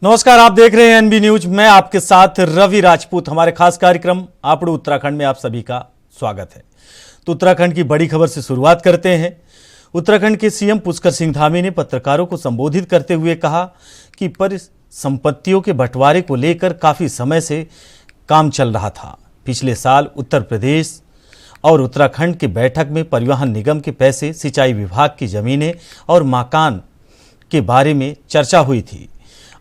नमस्कार, आप देख रहे हैं एनबी न्यूज। मैं आपके साथ रवि राजपूत। हमारे खास कार्यक्रम आपड़ू उत्तराखंड में आप सभी का स्वागत है। तो उत्तराखंड की बड़ी खबर से शुरुआत करते हैं। उत्तराखंड के सीएम पुष्कर सिंह धामी ने पत्रकारों को संबोधित करते हुए कहा कि परिसंपत्तियों के बंटवारे को लेकर काफी समय से काम चल रहा था। पिछले साल उत्तर प्रदेश और उत्तराखंड के बैठक में परिवहन निगम के पैसे, सिंचाई विभाग की जमीनें और मकान के बारे में चर्चा हुई थी।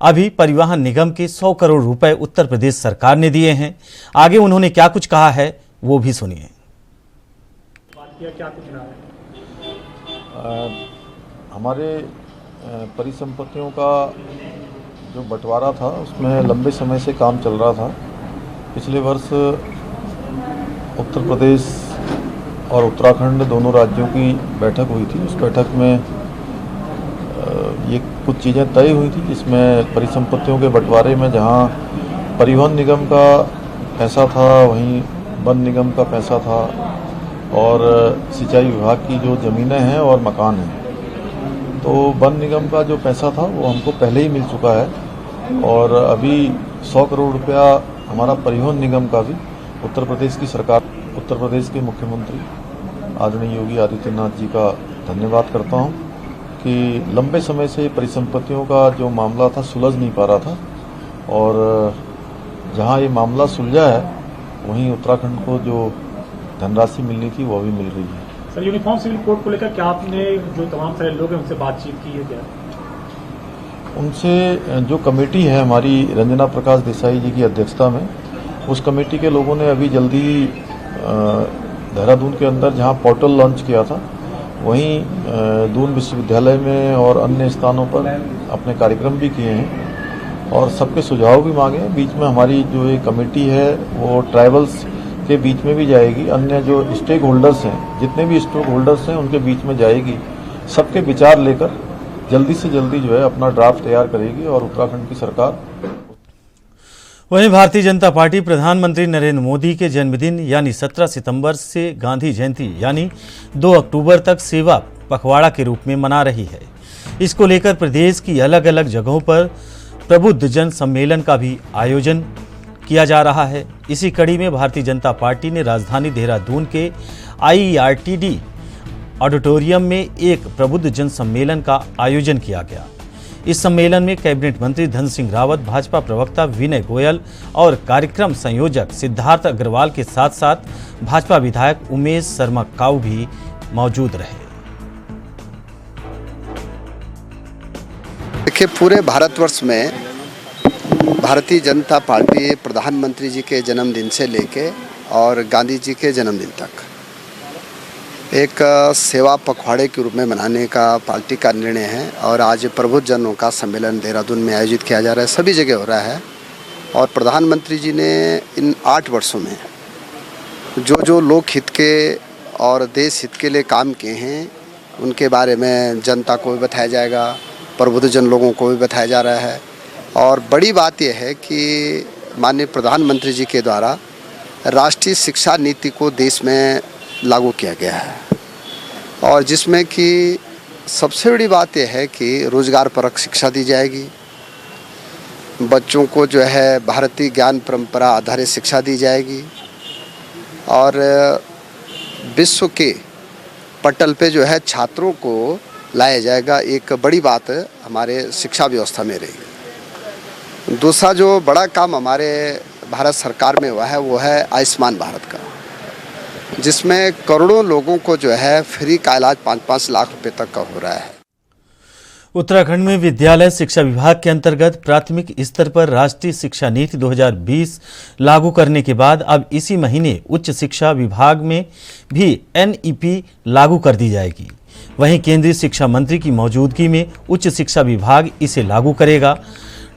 अभी परिवहन निगम के 100 करोड़ रुपए उत्तर प्रदेश सरकार ने दिए हैं। आगे उन्होंने क्या कुछ कहा है वो भी सुनिए। हमारे परिसंपत्तियों का जो बंटवारा था उसमें लंबे समय से काम चल रहा था। पिछले वर्ष उत्तर प्रदेश और उत्तराखंड दोनों राज्यों की बैठक हुई थी। उस बैठक में ये कुछ चीज़ें तय हुई थी, जिसमें परिसंपत्तियों के बंटवारे में जहां परिवहन निगम का पैसा था वहीं वन निगम का पैसा था और सिंचाई विभाग की जो ज़मीनें हैं और मकान हैं। तो वन निगम का जो पैसा था वो हमको पहले ही मिल चुका है और अभी 100 करोड़ रुपया हमारा परिवहन निगम का भी उत्तर प्रदेश की सरकार, उत्तर प्रदेश के मुख्यमंत्री आदरणीय योगी आदित्यनाथ जी का धन्यवाद करता हूँ कि लंबे समय से परिसंपत्तियों का जो मामला था सुलझ नहीं पा रहा था और जहां ये मामला सुलझा है वहीं उत्तराखंड को जो धनराशि मिलनी थी वो भी मिल रही है। सर, यूनिफॉर्म सिविल कोड को लेकर क्या आपने जो तमाम सारे लोग हैं उनसे बातचीत की है क्या? उनसे जो कमेटी है हमारी रंजना प्रकाश देसाई जी की अध्यक्षता में, उस कमेटी के लोगों ने अभी जल्दी देहरादून के अंदर जहां पोर्टल लॉन्च किया था वहीं दून विश्वविद्यालय में और अन्य स्थानों पर अपने कार्यक्रम भी किए हैं और सबके सुझाव भी मांगे हैं। बीच में हमारी जो ये कमेटी है वो ट्राइबल्स के बीच में भी जाएगी, अन्य जो स्टेक होल्डर्स हैं, जितने भी स्टेक होल्डर्स हैं उनके बीच में जाएगी, सबके विचार लेकर जल्दी से जल्दी जो है अपना ड्राफ्ट तैयार करेगी और उत्तराखंड की सरकार। वहीं भारतीय जनता पार्टी प्रधानमंत्री नरेंद्र मोदी के जन्मदिन यानी 17 सितंबर से गांधी जयंती यानी 2 अक्टूबर तक सेवा पखवाड़ा के रूप में मना रही है। इसको लेकर प्रदेश की अलग अलग जगहों पर प्रबुद्ध जन सम्मेलन का भी आयोजन किया जा रहा है। इसी कड़ी में भारतीय जनता पार्टी ने राजधानी देहरादून के IRTD ऑडिटोरियम में एक प्रबुद्ध जन सम्मेलन का आयोजन किया गया। इस सम्मेलन में कैबिनेट मंत्री धन सिंह रावत, भाजपा प्रवक्ता विनय गोयल और कार्यक्रम संयोजक सिद्धार्थ अग्रवाल के साथ साथ भाजपा विधायक उमेश शर्मा काऊ भी मौजूद रहे। देखिए, पूरे भारतवर्ष में भारतीय जनता पार्टी प्रधानमंत्री जी के जन्मदिन से लेके और गांधी जी के जन्मदिन तक एक सेवा पखवाड़े के रूप में मनाने का पार्टी का निर्णय है और आज प्रबुद्ध जनों का सम्मेलन देहरादून में आयोजित किया जा रहा है। सभी जगह हो रहा है और प्रधानमंत्री जी ने इन 8 वर्षों में जो जो लोक हित के और देश हित के लिए काम किए हैं उनके बारे में जनता को भी बताया जाएगा, प्रबुद्ध जन लोगों को भी बताया जा रहा है। और बड़ी बात यह है कि माननीय प्रधानमंत्री जी के द्वारा राष्ट्रीय शिक्षा नीति को देश में लागू किया गया है और जिसमें कि सबसे बड़ी बात यह है कि रोजगार परक शिक्षा दी जाएगी, बच्चों को जो है भारतीय ज्ञान परंपरा आधारित शिक्षा दी जाएगी और विश्व के पटल पे जो है छात्रों को लाया जाएगा। एक बड़ी बात हमारे शिक्षा व्यवस्था में रही। दूसरा जो बड़ा काम हमारे भारत सरकार में हुआ है वो है आयुष्मान भारत का, जिसमें करोड़ों लोगों को जो है फ्री का इलाज 5-5 लाख रुपए तक का हो रहा है। उत्तराखंड में विद्यालय शिक्षा विभाग के अंतर्गत प्राथमिक स्तर पर राष्ट्रीय शिक्षा नीति 2020 लागू करने के बाद अब इसी महीने उच्च शिक्षा विभाग में भी NEP लागू कर दी जाएगी। वहीं केंद्रीय शिक्षा मंत्री की मौजूदगी में उच्च शिक्षा विभाग इसे लागू करेगा।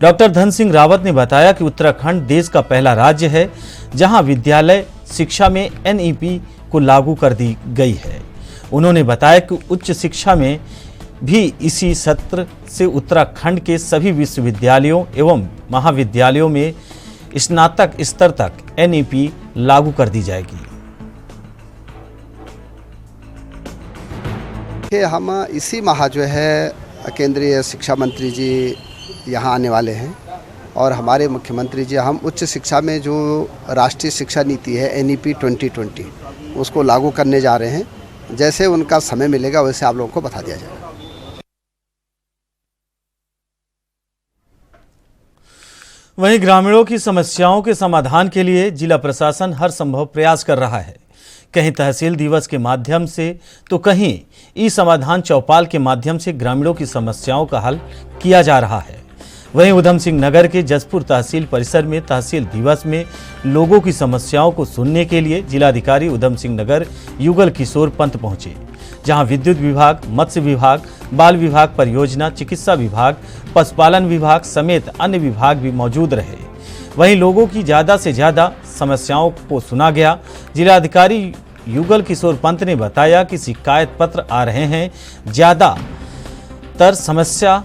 डॉक्टर धन सिंह रावत ने बताया कि उत्तराखंड देश का पहला राज्य है जहां विद्यालय शिक्षा में NEP को लागू कर दी गई है। उन्होंने बताया कि उच्च शिक्षा में भी इसी सत्र से उत्तराखंड के सभी विश्वविद्यालयों एवं महाविद्यालयों में स्नातक स्तर तक NEP लागू कर दी जाएगी। हम इसी माह जो है केंद्रीय शिक्षा मंत्री जी यहाँ आने वाले हैं और हमारे मुख्यमंत्री जी, हम उच्च शिक्षा में जो राष्ट्रीय शिक्षा नीति है NEP 2020 उसको लागू करने जा रहे हैं। जैसे उनका समय मिलेगा वैसे आप लोगों को बता दिया जाएगा। वहीं ग्रामीणों की समस्याओं के समाधान के लिए जिला प्रशासन हर संभव प्रयास कर रहा है। कहीं तहसील दिवस के माध्यम से तो कहीं ई समाधान चौपाल के माध्यम से ग्रामीणों की समस्याओं का हल किया जा रहा है। वहीं उधम सिंह नगर के जसपुर तहसील परिसर में तहसील दिवस में लोगों की समस्याओं को सुनने के लिए जिलाधिकारी उधम सिंह नगर युगल किशोर पंत पहुंचे, जहां विद्युत विभाग, मत्स्य विभाग, बाल विभाग, परियोजना, चिकित्सा विभाग, पशुपालन विभाग समेत अन्य विभाग भी मौजूद रहे। वहीं लोगों की ज़्यादा से ज़्यादा समस्याओं को सुना गया। जिलाधिकारी युगल किशोर पंत ने बताया कि शिकायत पत्र आ रहे हैं, ज़्यादातर समस्या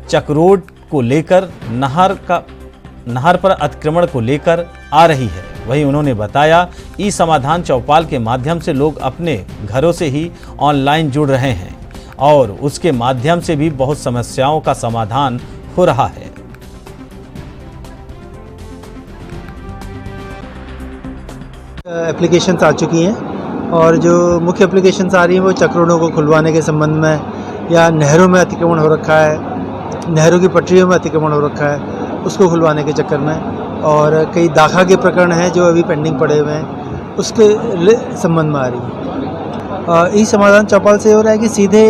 चक्रोड को लेकर नहर पर अतिक्रमण को लेकर आ रही है। वहीं उन्होंने बताया ई समाधान चौपाल के माध्यम से लोग अपने घरों से ही ऑनलाइन जुड़ रहे हैं और उसके माध्यम से भी बहुत समस्याओं का समाधान हो रहा है। एप्लीकेशंस आ चुकी हैं और जो मुख्य एप्लीकेशंस आ रही हैं वो चक्रोडों को खुलवाने के संबंध में, या नहरों में अतिक्रमण हो रखा है, नहरों की पटरियों में अतिक्रमण हो रखा है उसको खुलवाने के चक्कर में, और कई दाखा के प्रकरण हैं जो अभी पेंडिंग पड़े हुए हैं उसके संबंध में आ रही है। ई समाधान चौपाल से हो रहा है कि सीधे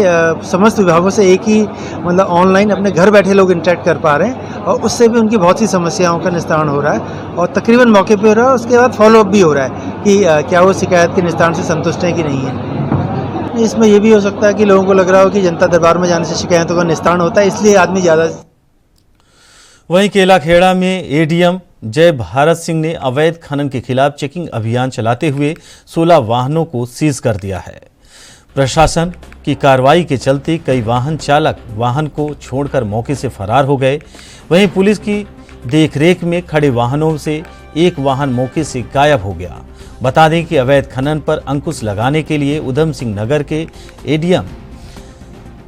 समस्त विभागों से एक ही मतलब ऑनलाइन अपने घर बैठे लोग इंटरेक्ट कर पा रहे हैं और उससे भी उनकी बहुत सी समस्याओं का निस्तारण हो रहा है और तकरीबन मौके पे हो रहा है। उसके बाद फॉलोअप भी हो रहा है कि क्या वो शिकायत के निस्तारण से संतुष्ट है कि नहीं है। इसमें यह भी हो सकता है कि लोगों को लग रहा हो कि जनता दरबार में जाने से शिकायतों का निस्तारण होता है, इसलिए आदमी ज़्यादा। वहीं केलाखेड़ा में एडीएम जय भारत सिंह ने अवैध खनन के खिलाफ चेकिंग अभियान चलाते हुए 16 वाहनों को सीज कर दिया है। प्रशासन की कार्रवाई के चलते कई वाहन चालक वाहन को छोड़कर मौके से फरार हो गए। वहीं पुलिस की देखरेख में खड़े वाहनों से एक वाहन मौके से गायब हो गया। बता दें कि अवैध खनन पर अंकुश लगाने के लिए उधम सिंह नगर के एडीएम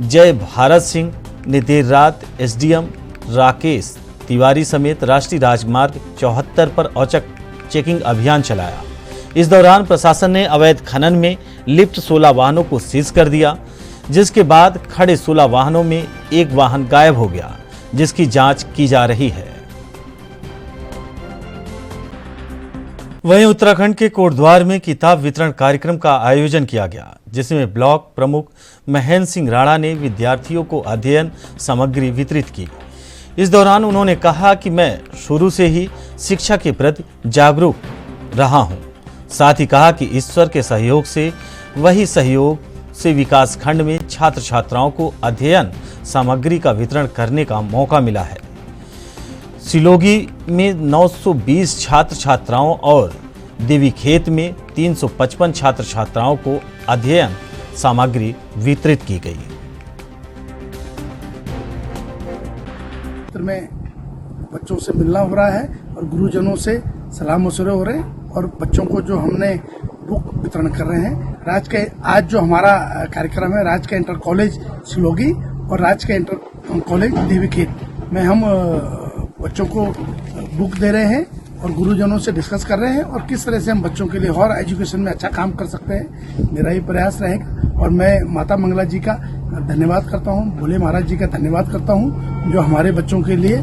जय भारत सिंह ने देर रात एसडीएम राकेश तिवारी समेत राष्ट्रीय राजमार्ग 74 पर औचक चेकिंग अभियान चलाया। इस दौरान प्रशासन ने अवैध खनन में लिप्त 16 वाहनों को सीज कर दिया, जिसके बाद खड़े 16 वाहनों में एक वाहन गायब हो गया, जिसकी जांच की जा रही है। वहीं उत्तराखंड के कोटद्वार में किताब वितरण कार्यक्रम का आयोजन किया गया, जिसमें ब्लॉक प्रमुख महेंद्र सिंह राणा ने विद्यार्थियों को अध्ययन सामग्री वितरित की। इस दौरान उन्होंने कहा कि मैं शुरू से ही शिक्षा के प्रति जागरूक रहा हूं। साथ ही कहा कि ईश्वर के सहयोग से वही सहयोग से विकास खंड में छात्र छात्राओं को अध्ययन सामग्री का वितरण करने का मौका मिला है। सिलोगी में 920 छात्र छात्राओं और देवीखेत में 355 छात्र छात्राओं को अध्ययन सामग्री वितरित की गई। में बच्चों से मिलना हो रहा है और गुरुजनों से सलाम मशवरे हो रहे हैं और बच्चों को जो हमने बुक वितरण कर रहे हैं। आज जो हमारा कार्यक्रम है राज का इंटर कॉलेज सिलोगी और राज का इंटर कॉलेज देवीखेत में हम बच्चों को बुक दे रहे हैं और गुरुजनों से डिस्कस कर रहे हैं और किस तरह से हम बच्चों के लिए और एजुकेशन में अच्छा काम कर सकते हैं। मेरा ही प्रयास रहेगा और मैं माता मंगला जी का धन्यवाद करता हूं, भोले महाराज जी का धन्यवाद करता हूं, जो हमारे बच्चों के लिए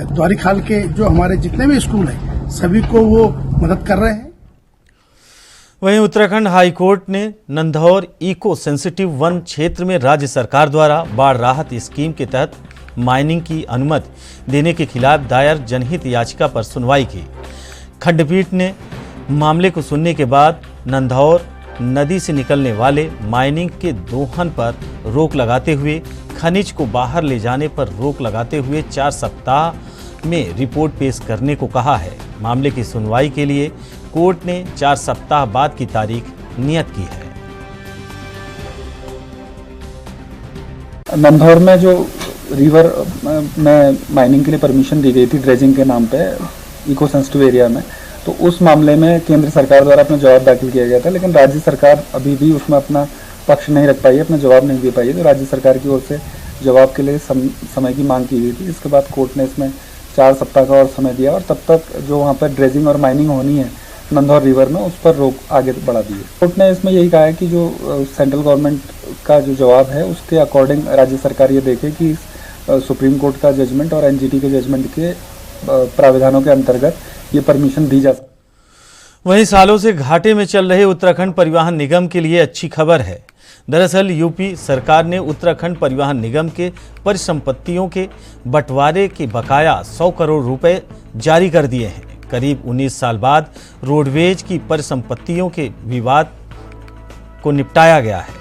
द्वारिखाल के जो हमारे जितने भी स्कूल हैं सभी को वो मदद कर रहे हैं। वहीं उत्तराखंड हाई कोर्ट ने नंधौर इको सेंसिटिव वन क्षेत्र में राज्य सरकार द्वारा बाढ़ राहत स्कीम के तहत माइनिंग की अनुमति देने के खिलाफ दायर जनहित याचिका पर सुनवाई की। खंडपीठ ने मामले को सुनने के बाद नंधौर नदी से निकलने वाले माइनिंग के दोहन पर रोक लगाते हुए खनिज को बाहर ले जाने पर रोक लगाते हुए 4 सप्ताह में रिपोर्ट पेश करने को कहा है। मामले की सुनवाई के लिए कोर्ट ने 4 सप्ताह बाद की तारीख नियत की है। नंधौर में जो रिवर में माइनिंग के लिए परमिशन दी गई थी ड्रेजिंग के नाम पे इको सेंसिटिव एरिया में, तो उस मामले में केंद्र सरकार द्वारा अपना जवाब दाखिल किया गया था, लेकिन राज्य सरकार अभी भी उसमें अपना पक्ष नहीं रख पाई है, अपना जवाब नहीं दे पाई है। तो राज्य सरकार की ओर से जवाब के लिए समय की मांग की गई थी। इसके बाद कोर्ट ने इसमें 4 सप्ताह का और समय दिया और तब तक जो वहाँ पर ड्रेजिंग और माइनिंग होनी है नंदौर रिवर में, उस पर रोक आगे बढ़ा दी है। कोर्ट ने इसमें यही कहा है कि जो सेंट्रल गवर्नमेंट का जो जवाब है उसके अकॉर्डिंग राज्य सरकार ये देखे कि सुप्रीम कोर्ट का जजमेंट और एनजीटी के जजमेंट के प्रावधानों के अंतर्गत ये परमिशन दी जा सकती है। वहीं सालों से घाटे में चल रहे उत्तराखंड परिवहन निगम के लिए अच्छी खबर है। दरअसल यूपी सरकार ने उत्तराखंड परिवहन निगम के परिसंपत्तियों के बंटवारे के बकाया 100 करोड़ रुपए जारी कर दिए हैं। करीब 19 साल बाद रोडवेज की परिसंपत्तियों के विवाद को निपटाया गया है।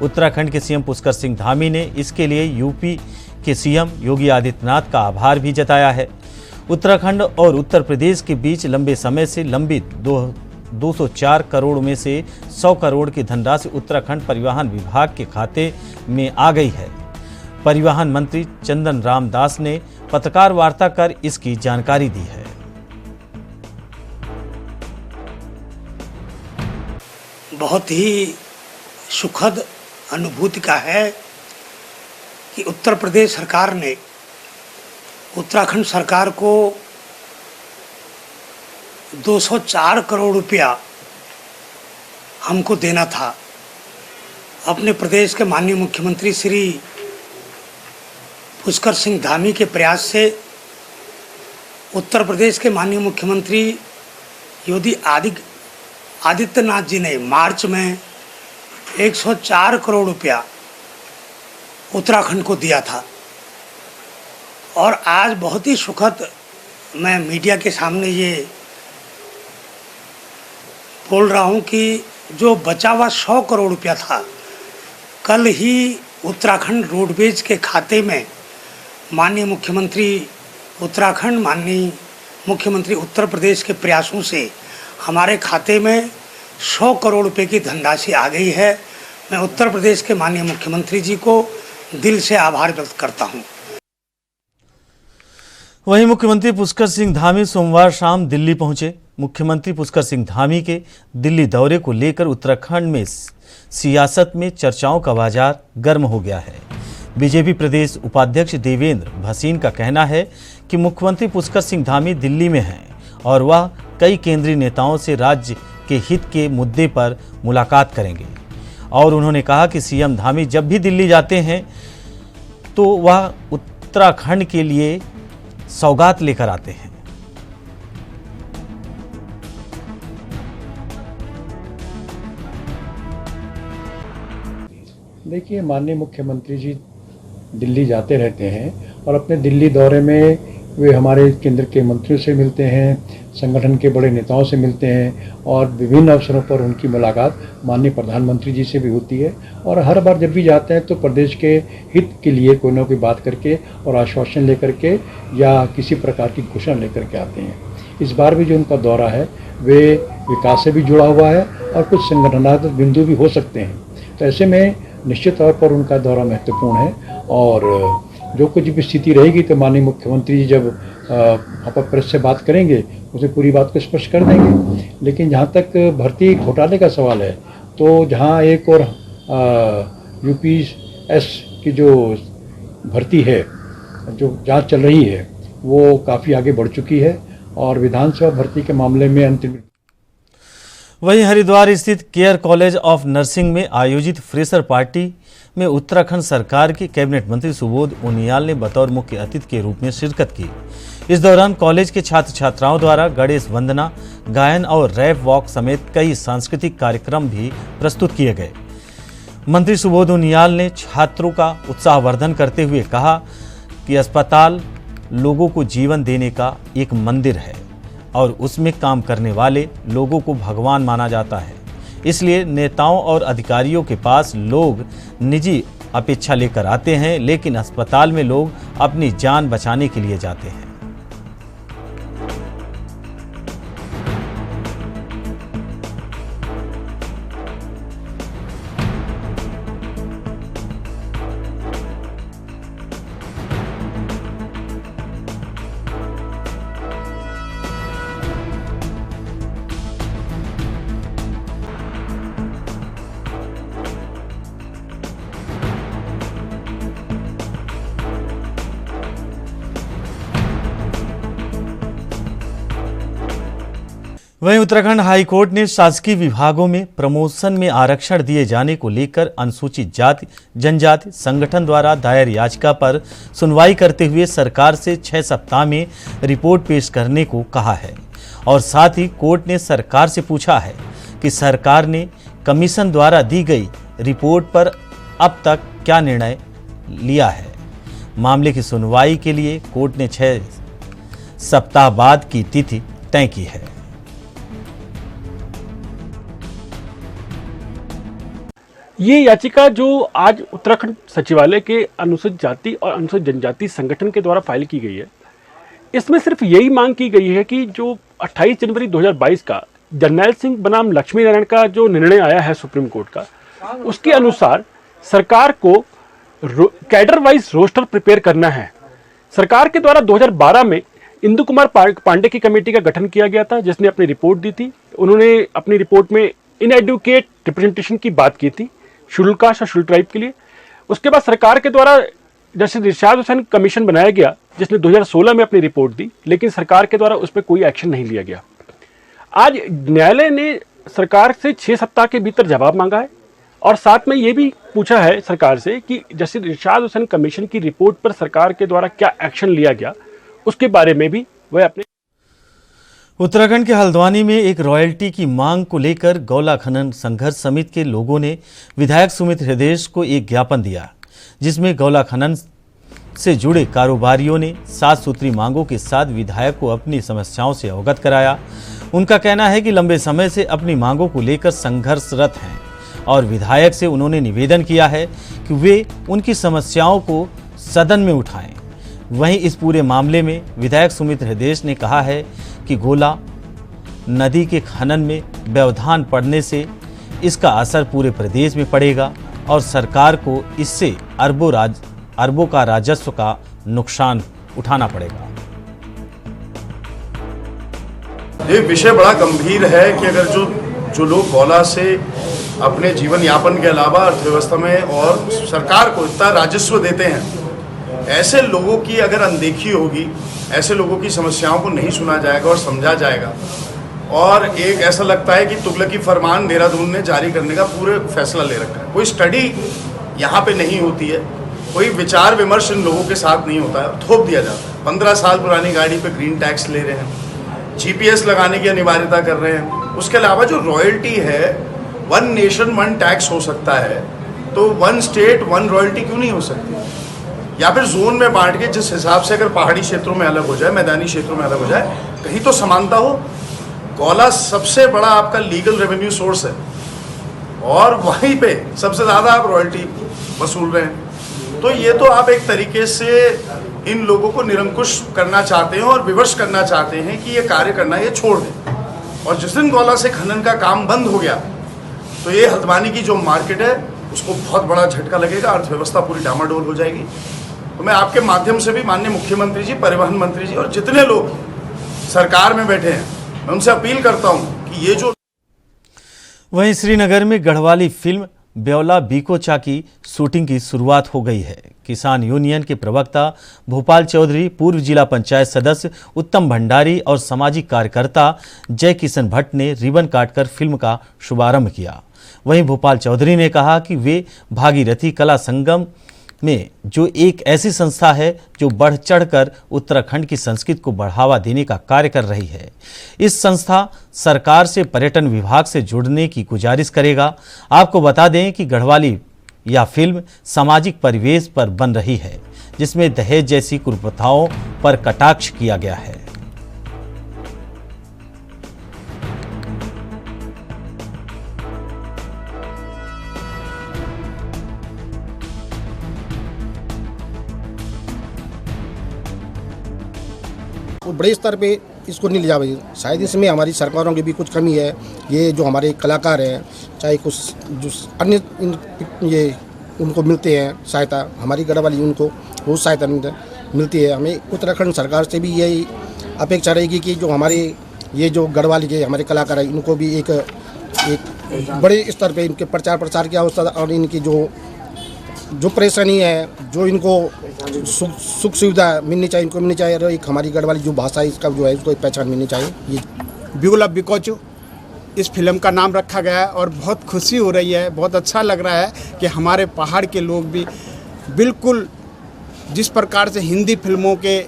उत्तराखंड के सीएम पुष्कर सिंह धामी ने इसके लिए यूपी के सीएम योगी आदित्यनाथ का आभार भी जताया है। उत्तराखंड और उत्तर प्रदेश के बीच लंबे समय से लंबित 204 करोड़ में से 100 करोड़ की धनराशि उत्तराखंड परिवहन विभाग के खाते में आ गई है। परिवहन मंत्री चंदन राम दास ने पत्रकार वार्ता कर इसकी जानकारी दी है। बहुत ही सुखद अनुभूति का है कि उत्तर प्रदेश सरकार ने उत्तराखंड सरकार को 204 करोड़ रुपया हमको देना था। अपने प्रदेश के माननीय मुख्यमंत्री श्री पुष्कर सिंह धामी के प्रयास से उत्तर प्रदेश के माननीय मुख्यमंत्री योगी आदित्यनाथ जी ने मार्च में 104 करोड़ रुपया उत्तराखंड को दिया था। और आज बहुत ही सुखद मैं मीडिया के सामने ये बोल रहा हूँ कि जो बचा हुआ 100 करोड़ रुपया था, कल ही उत्तराखंड रोडवेज के खाते में माननीय मुख्यमंत्री उत्तराखंड, माननीय मुख्यमंत्री उत्तर प्रदेश के प्रयासों से हमारे खाते में 100 करोड़ रुपए की धनराशि आ गई है। मैं उत्तर प्रदेश के माननीय मुख्यमंत्री जी को दिल से आभार व्यक्त करता हूँ। वहीं मुख्यमंत्री पुष्कर सिंह धामी सोमवार शाम दिल्ली पहुंचे। मुख्यमंत्री पुष्कर सिंह धामी के दिल्ली दौरे को लेकर उत्तराखंड में सियासत में चर्चाओं का बाजार गर्म हो गया है। बीजेपी प्रदेश उपाध्यक्ष देवेंद्र भसीन का कहना है कि मुख्यमंत्री पुष्कर सिंह धामी दिल्ली में हैं और वह कई केंद्रीय नेताओं से राज्य के हित के मुद्दे पर मुलाकात करेंगे। और उन्होंने कहा कि सीएम धामी जब भी दिल्ली जाते हैं तो वह उत्तराखंड के लिए सौगात लेकर आते हैं। देखिए, माननीय मुख्यमंत्री जी दिल्ली जाते रहते हैं और अपने दिल्ली दौरे में वे हमारे केंद्र के मंत्रियों से मिलते हैं, संगठन के बड़े नेताओं से मिलते हैं और विभिन्न अवसरों पर उनकी मुलाकात माननीय प्रधानमंत्री जी से भी होती है। और हर बार जब भी जाते हैं तो प्रदेश के हित के लिए कोई ना कोई बात करके और आश्वासन लेकर के या किसी प्रकार की घोषणा लेकर के आते हैं। इस बार भी जो उनका दौरा है वे विकास से भी जुड़ा हुआ है और कुछ संगठनात्मक बिंदु भी हो सकते हैं। तो ऐसे में निश्चित तौर पर उनका दौरा महत्वपूर्ण है और जो कुछ भी स्थिति रहेगी तो माननीय मुख्यमंत्री जी जब वहाँ पर प्रेस से बात करेंगे उसे पूरी बात को स्पष्ट कर देंगे। लेकिन जहाँ तक भर्ती घोटाले का सवाल है तो जहाँ एक और यूपीएस की जो भर्ती है, जो जांच चल रही है, वो काफ़ी आगे बढ़ चुकी है और विधानसभा भर्ती के मामले में अंतिम। वहीं हरिद्वार स्थित केयर कॉलेज ऑफ नर्सिंग में आयोजित फ्रेशर पार्टी में उत्तराखंड सरकार के कैबिनेट मंत्री सुबोध उनियाल ने बतौर मुख्य अतिथि के रूप में शिरकत की। इस दौरान कॉलेज के छात्र छात्राओं द्वारा गणेश वंदना, गायन और रैप वॉक समेत कई सांस्कृतिक कार्यक्रम भी प्रस्तुत किए गए। मंत्री सुबोध उनियाल ने छात्रों का उत्साहवर्धन करते हुए कहा कि अस्पताल लोगों को जीवन देने का एक मंदिर है और उसमें काम करने वाले लोगों को भगवान माना जाता है। इसलिए नेताओं और अधिकारियों के पास लोग निजी अपेक्षा लेकर आते हैं, लेकिन अस्पताल में लोग अपनी जान बचाने के लिए जाते हैं। वहीं उत्तराखंड हाई कोर्ट ने शासकीय विभागों में प्रमोशन में आरक्षण दिए जाने को लेकर अनुसूचित जाति जनजाति संगठन द्वारा दायर याचिका पर सुनवाई करते हुए सरकार से 6 सप्ताह में रिपोर्ट पेश करने को कहा है और साथ ही कोर्ट ने सरकार से पूछा है कि सरकार ने कमीशन द्वारा दी गई रिपोर्ट पर अब तक क्या निर्णय लिया है। मामले की सुनवाई के लिए कोर्ट ने 6 सप्ताह बाद की तिथि तय की है। ये याचिका जो आज उत्तराखंड सचिवालय के अनुसूचित जाति और अनुसूचित जनजाति संगठन के द्वारा फाइल की गई है, इसमें सिर्फ यही मांग की गई है कि जो 28 जनवरी 2022 का जर्नैल सिंह बनाम लक्ष्मी नारायण का जो निर्णय आया है सुप्रीम कोर्ट का, उसके अनुसार सरकार को कैडर वाइज रोस्टर प्रिपेयर करना है। सरकार के द्वारा 2012 में इंदु कुमार पांडे की कमेटी का गठन किया गया था, जिसने अपनी रिपोर्ट दी थी। उन्होंने अपनी रिपोर्ट में इनएडुकेट रिप्रेजेंटेशन की बात की थी शेड्यूल कास्ट और शेड्यूल ट्राइब के लिए। उसके बाद सरकार के द्वारा जस्टिस इरशाद हुसैन कमीशन बनाया गया, जिसने 2016 में अपनी रिपोर्ट दी, लेकिन सरकार के द्वारा उस पर कोई एक्शन नहीं लिया गया। आज न्यायालय ने सरकार से 6 सप्ताह के भीतर जवाब मांगा है और साथ में ये भी पूछा है सरकार से कि जस्टिस इरशाद हुसैन कमीशन की रिपोर्ट पर सरकार के द्वारा क्या एक्शन लिया गया, उसके बारे में भी वह अपने। उत्तराखंड के हल्द्वानी में एक रॉयल्टी की मांग को लेकर गौला खनन संघर्ष समिति के लोगों ने विधायक सुमित हृदय को एक ज्ञापन दिया, जिसमें गौला खनन से जुड़े कारोबारियों ने 7 सूत्री मांगों के साथ विधायक को अपनी समस्याओं से अवगत कराया। उनका कहना है कि लंबे समय से अपनी मांगों को लेकर संघर्षरत हैं और विधायक से उन्होंने निवेदन किया है कि वे उनकी समस्याओं को सदन में उठाएं। वहीं इस पूरे मामले में विधायक सुमित हृदय ने कहा है कि गोला नदी के खनन में व्यवधान पड़ने से इसका असर पूरे प्रदेश में पड़ेगा और सरकार को इससे अरबों का राजस्व का नुकसान उठाना पड़ेगा। ये विषय बड़ा गंभीर है कि अगर जो लोग गौला से अपने जीवन यापन के अलावा अर्थव्यवस्था में और सरकार को इतना राजस्व देते हैं, ऐसे लोगों की अगर अनदेखी होगी, ऐसे लोगों की समस्याओं को नहीं सुना जाएगा और समझा जाएगा और एक ऐसा लगता है कि तुगलकी फरमान देहरादून ने जारी करने का पूरे फैसला ले रखा है। कोई स्टडी यहाँ पे नहीं होती है, कोई विचार विमर्श इन लोगों के साथ नहीं होता है, थोप दिया जाता है। 15 साल पुरानी गाड़ी पे ग्रीन टैक्स ले रहे हैं, GPS लगाने की अनिवार्यता कर रहे हैं। उसके अलावा जो रॉयल्टी है, 1 नेशन 1 टैक्स हो सकता है, तो 1 स्टेट 1 रॉयल्टी क्यों नहीं हो सकती? या फिर जोन में बांट के जिस हिसाब से अगर पहाड़ी क्षेत्रों में अलग हो जाए, मैदानी क्षेत्रों में अलग हो जाए, कहीं तो समानता हो। गौला सबसे बड़ा आपका लीगल रेवेन्यू सोर्स है और वहीं पे सबसे ज़्यादा आप रॉयल्टी वसूल रहे हैं। तो ये तो आप एक तरीके से इन लोगों को निरंकुश करना चाहते हैं और विवश करना चाहते हैं कि ये कार्य करना ये छोड़ दें। और जिस दिन गौला से खनन का काम बंद हो गया तो ये हल्द्वानी की जो मार्केट है उसको बहुत बड़ा झटका लगेगा, अर्थव्यवस्था पूरी डामाडोल हो जाएगी। तो मैं आपके माध्यम से भी माननीय मुख्यमंत्री जी, परिवहन मंत्री जी और जितने लोग सरकार में बैठे हैं, मैं उनसे अपील करता हूं कि ये जो। वहीं श्रीनगर में गढ़वाली फिल्म ब्योला बीकोचा की शूटिंग की शुरुआत हो गई है। किसान यूनियन के प्रवक्ता भोपाल चौधरी, पूर्व जिला पंचायत सदस्य उत्तम भंडारी और सामाजिक कार्यकर्ता जय किशन भट्ट ने रिबन काटकर फिल्म का शुभारंभ किया। वहीं भोपाल चौधरी ने कहा कि वे भागीरथी कला संगम में जो एक ऐसी संस्था है जो बढ़ चढ़कर उत्तराखंड की संस्कृति को बढ़ावा देने का कार्य कर रही है। इस संस्था सरकार से पर्यटन विभाग से जुड़ने की गुजारिश करेगा। आपको बता दें कि गढ़वाली यह फिल्म सामाजिक परिवेश पर बन रही है, जिसमें दहेज जैसी कुप्रथाओं पर कटाक्ष किया गया है। वो बड़े स्तर पे इसको नहीं ले जा पाई। शायद इसमें हमारी सरकारों की भी कुछ कमी है। ये जो हमारे कलाकार हैं, चाहे कुछ जो अन्य ये उनको मिलते हैं सहायता, हमारी गढ़वाली उनको बहुत सहायता मिलती है। हमें उत्तराखंड सरकार से भी यही अपेक्षा रहेगी कि जो हमारे ये जो गढ़वाली के हमारे कलाकार हैं, इनको भी एक बड़े स्तर पे इनके प्रचार प्रसार की आवश्यकता और इनकी जो परेशानी है, जो इनको सुख सुविधा मिलनी चाहिए, इनको मिलनी चाहिए। और एक हमारी गढ़वाली जो भाषा है इसका जो है उसको एक पहचान मिलनी चाहिए। ये बिगुला बिकोचू इस फिल्म का नाम रखा गया है और बहुत खुशी हो रही है, बहुत अच्छा लग रहा है कि हमारे पहाड़ के लोग भी बिल्कुल जिस प्रकार से हिंदी फिल्मों के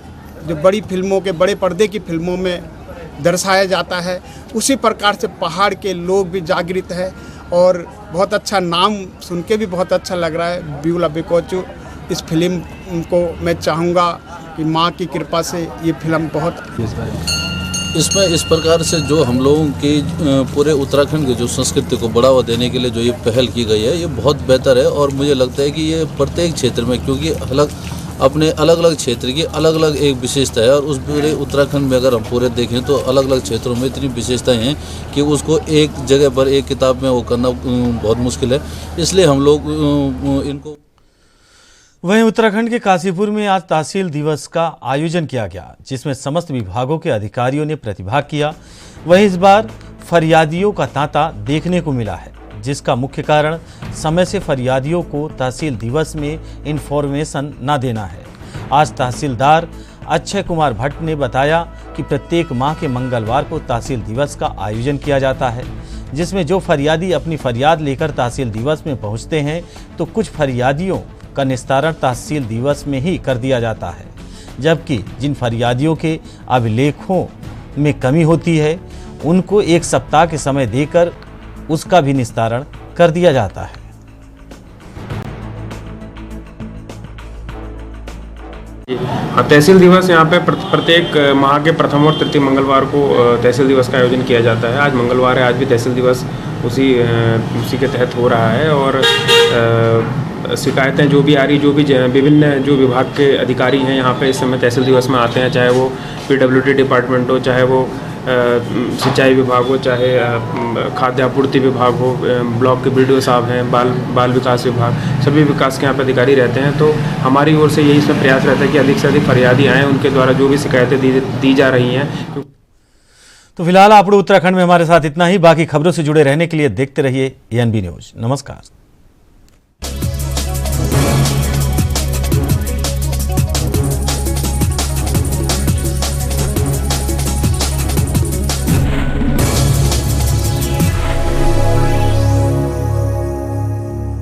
जो बड़ी फिल्मों के बड़े पर्दे की फिल्मों में दर्शाया जाता है उसी प्रकार से पहाड़ के लोग भी जागृत है और बहुत अच्छा नाम सुन के भी बहुत अच्छा लग रहा है बिगुला बिकोचू। इस फिल्म को मैं चाहूँगा कि माँ की कृपा से ये फिल्म बहुत इसमें इस प्रकार से जो हम लोगों की पूरे उत्तराखंड की जो संस्कृति को बढ़ावा देने के लिए जो ये पहल की गई है ये बहुत बेहतर है और मुझे लगता है कि ये प्रत्येक क्षेत्र में, क्योंकि अपने अलग अलग क्षेत्र की अलग अलग एक विशेषता है और उस पूरे उत्तराखंड में अगर हम पूरे देखें तो अलग अलग क्षेत्रों में इतनी विशेषताएं हैं कि उसको एक जगह पर एक किताब में वो करना बहुत मुश्किल है, इसलिए हम लोग इनको। वहीं उत्तराखंड के काशीपुर में आज तहसील दिवस का आयोजन किया गया जिसमें समस्त विभागों के अधिकारियों ने प्रतिभाग किया। वहीं इस बार फरियादियों का तांता देखने को मिला है जिसका मुख्य कारण समय से फरियादियों को तहसील दिवस में इन्फॉर्मेशन न देना है। आज तहसीलदार अक्षय कुमार भट्ट ने बताया कि प्रत्येक माह के मंगलवार को तहसील दिवस का आयोजन किया जाता है जिसमें जो फरियादी अपनी फरियाद लेकर तहसील दिवस में पहुंचते हैं तो कुछ फरियादियों का निस्तारण तहसील दिवस में ही कर दिया जाता है, जबकि जिन फरियादियों के अभिलेखों में कमी होती है उनको 1 सप्ताह के समय देकर उसका भी निस्तारण कर दिया जाता है। तहसील दिवस यहाँ पे प्रत्येक माह के प्रथम और तृतीय मंगलवार को तहसील दिवस का आयोजन किया जाता है। आज मंगलवार है, आज भी तहसील दिवस उसी के तहत हो रहा है और शिकायतें जो भी आ रही, जो भी विभिन्न जो विभाग के अधिकारी हैं यहाँ पे इस समय तहसील दिवस में आते हैं, चाहे वो PWD डिपार्टमेंट हो, चाहे वो सिंचाई विभाग हो, चाहे खाद्य आपूर्ति विभाग हो, ब्लॉक के BDO साहब हैं, बाल विकास विभाग, सभी विकास के यहाँ पे अधिकारी रहते हैं। तो हमारी ओर से यही इसमें प्रयास रहता है कि अधिक से अधिक फरियादी आएँ, उनके द्वारा जो भी शिकायतें दी जा रही हैं। तो फिलहाल आप उत्तराखंड में हमारे साथ इतना ही। बाकी खबरों से जुड़े रहने के लिए देखते रहिए ANB न्यूज। नमस्कार।